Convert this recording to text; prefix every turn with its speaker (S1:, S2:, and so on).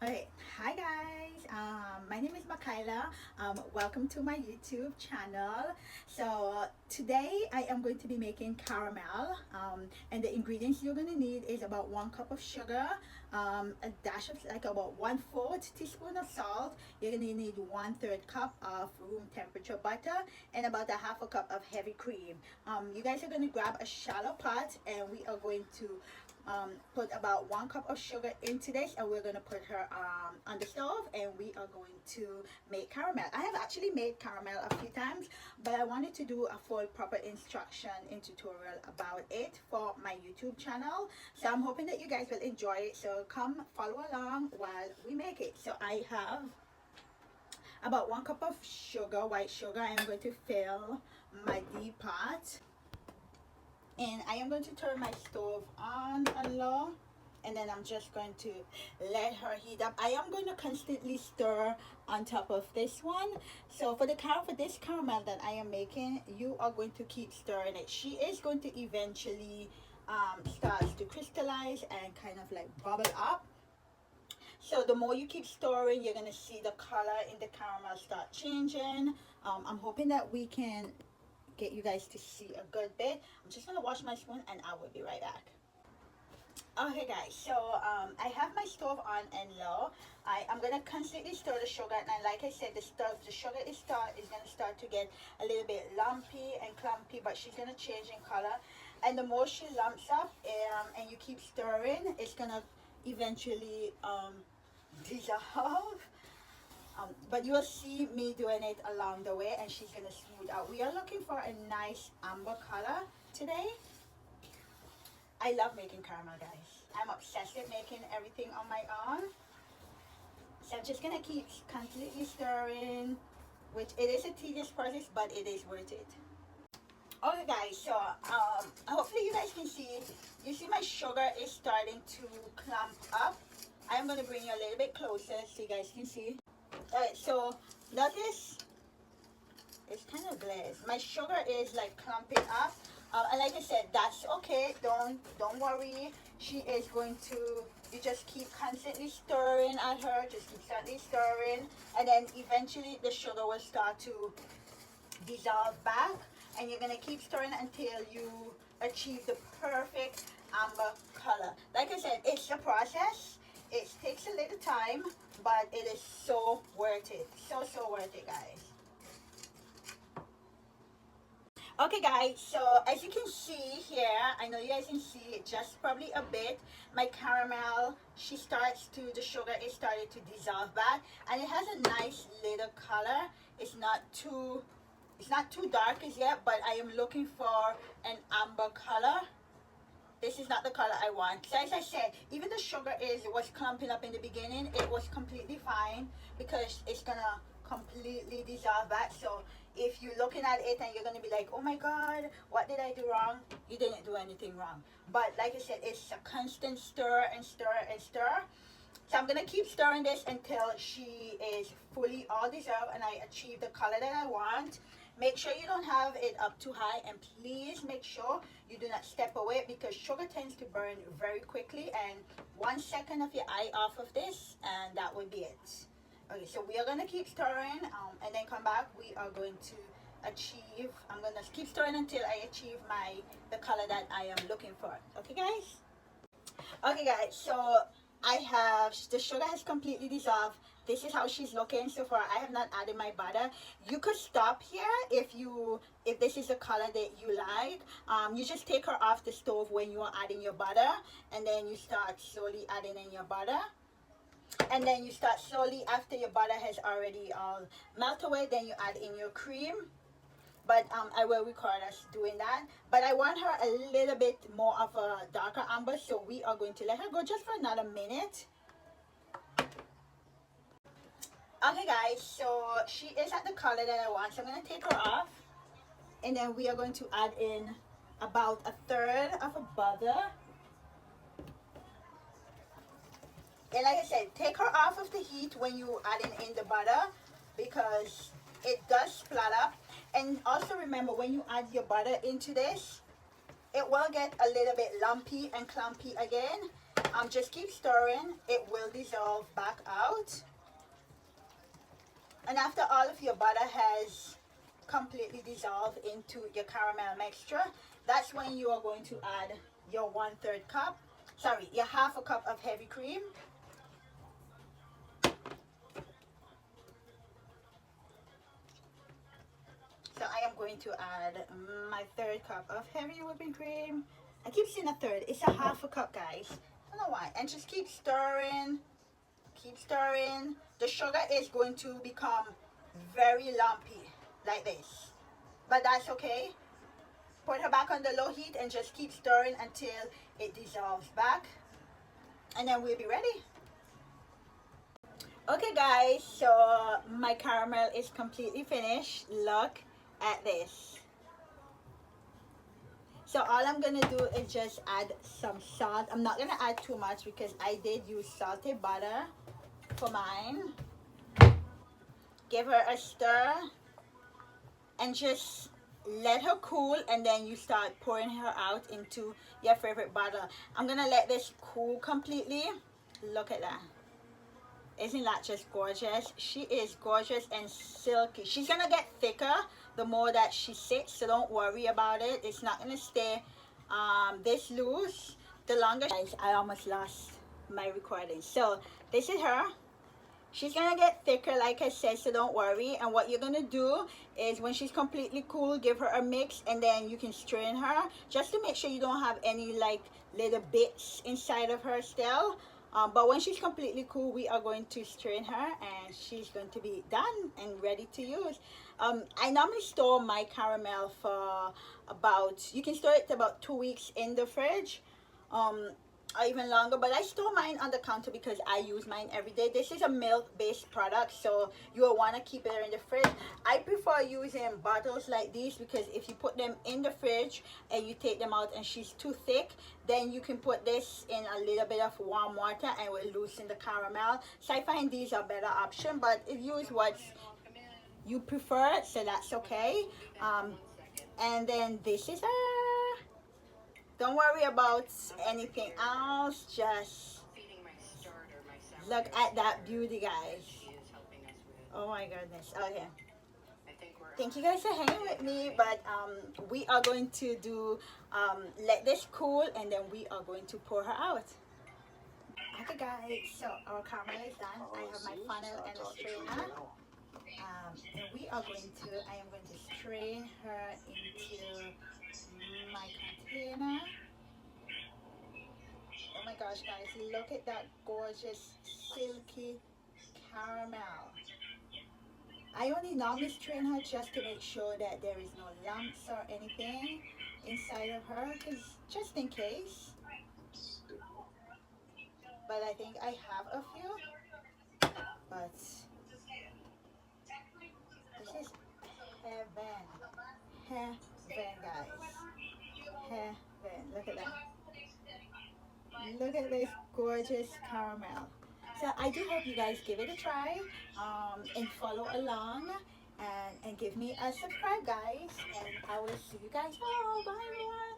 S1: Okay, hi guys. My name is Makayla. Welcome to my YouTube channel. So today I am going to be making caramel. And the ingredients you're gonna need is about 1 cup of sugar, a dash of like about 1/4 teaspoon of salt. You're gonna need 1/3 cup of room temperature butter and about a half a cup of heavy cream. You guys are gonna grab a shallow pot and we are going to put about 1 cup of sugar into this, and we're going to put her on the stove, and we are going to make caramel. I have actually made caramel a few times, but I wanted to do a full proper instruction and tutorial about it for my YouTube channel. So I'm hoping that you guys will enjoy it, so come follow along while we make it. So I have about 1 cup of sugar, white sugar. I am going to fill my deep pot, and I am going to turn my stove on low, and then I'm just going to let her heat up. I am going to constantly stir on top of this one. So for this caramel that I am making, you are going to keep stirring it. She is going to eventually start to crystallize and kind of like bubble up. So the more you keep stirring, you're going to see the color in the caramel start changing. I'm hoping that we can get you guys to see a good bit. I'm just gonna wash my spoon and I will be right back. Okay guys, so I have my stove on and low. I'm gonna constantly stir the sugar, and like I said, the sugar is gonna start to get a little bit lumpy and clumpy, but she's gonna change in color. And the more she lumps up and you keep stirring, it's gonna eventually dissolve. But you'll see me doing it along the way, and she's gonna smooth out. We are looking for a nice amber color today. I love making caramel, guys. I'm obsessed with making everything on my own. So I'm just gonna keep completely stirring, which it is a tedious process, but it is worth it. Okay guys, so hopefully you guys can see, you see my sugar is starting to clump up. I am gonna bring you a little bit closer so you guys can see. Alright, so notice it's kind of glazed. My sugar is like clumping up, and like I said, that's okay. Don't worry. She is going to. You just keep constantly stirring at her. Just keep constantly stirring, and then eventually the sugar will start to dissolve back, and you're gonna keep stirring until you achieve the perfect amber color. Like I said, it's a process. It takes a little time, but it is so worth it. So worth it, guys. Okay guys, so as you can see here, I know you guys can see it just probably a bit. My caramel, the sugar is starting to dissolve back, and it has a nice little color. It's not too dark as yet, but I am looking for an amber color. This is not the color I want. So as I said, even the sugar was clumping up in the beginning, it was completely fine because it's gonna completely dissolve back. So if you're looking at it and you're gonna be like, oh my god, what did I do wrong? You didn't do anything wrong. But like I said, it's a constant stir and stir and stir. So I'm gonna keep stirring this until she is fully all dissolved and I achieve the color that I want. Make sure you don't have it up too high, and please make sure you do not step away because sugar tends to burn very quickly, and 1 second of your eye off of this and that would be it. Okay, so we are going to keep stirring and then come back. We are going to achieve, I'm going to keep stirring until I achieve the color that I am looking for. Okay guys? Okay guys, so the sugar has completely dissolved. This is how she's looking so far. I have not added my butter. You could stop here if this is the color that you like. You just take her off the stove when you are adding your butter, and then you start slowly adding in your butter. And then you start slowly, after your butter has already melted away, then you add in your cream. But I will record us doing that. But I want her a little bit more of a darker amber, so we are going to let her go just for another minute. Okay guys, so she is at the color that I want, so I'm going to take her off. And then we are going to add in about 1/3 of a butter. And like I said, take her off of the heat when you adding in the butter because it does splat up. And also remember, when you add your butter into this, it will get a little bit lumpy and clumpy again. Just keep stirring. It will dissolve back out. And after all of your butter has completely dissolved into your caramel mixture, that's when you are going to add your 1/3 cup, sorry, your 1/2 cup of heavy cream. So I am going to add my 1/3 cup of heavy whipping cream. I keep saying a 1/3. It's a 1/2 cup, guys. I don't know why. And just keep stirring. Keep stirring. The sugar is going to become very lumpy, like this. But that's okay. Put her back on the low heat and just keep stirring until it dissolves back. And then we'll be ready. Okay guys, so my caramel is completely finished. Look at this. So all I'm gonna do is just add some salt. I'm not gonna add too much because I did use salted butter for mine. Give her a stir and just let her cool, and then you start pouring her out into your favorite butter. I'm gonna let this cool completely. Look at that. Isn't that just gorgeous? She is gorgeous and silky. She's gonna get thicker the more that she sits, so don't worry about it. It's not gonna stay this loose. The longer, guys, I almost lost my recording. So this is her. She's gonna get thicker, like I said, so don't worry. And what you're gonna do is when she's completely cool, give her a mix, and then you can strain her just to make sure you don't have any like little bits inside of her still. But when she's completely cool, we are going to strain her, and she's going to be done and ready to use. I normally store my caramel for about, you can store it about 2 weeks in the fridge. Or even longer, but I store mine on the counter because I use mine every day. This is a milk-based product, so you will want to keep it in the fridge. I prefer using bottles like these because if you put them in the fridge and you take them out and she's too thick, then you can put this in a little bit of warm water and it will loosen the caramel. So I find these are a better option, but use what you prefer, so that's okay. And then this is don't worry about anything else. Just look at that beauty, guys. Oh my goodness. Okay. Thank you guys for hanging with me, but we are going to do let this cool, and then we are going to pour her out. Okay guys, so our caramel is done. I have my funnel and a strainer. And we are going to, I am going to strain her into my container. Oh my gosh, guys, look at that gorgeous silky caramel. I only normally strain her just to make sure that there is no lumps or anything inside of her, because just in case. But I think I have a few. But this is heaven. Heaven, guys. Heaven. Look at that. Look at this gorgeous caramel. So I do hope you guys give it a try and follow along and give me a subscribe, guys. And I will see you guys. Oh, bye everyone.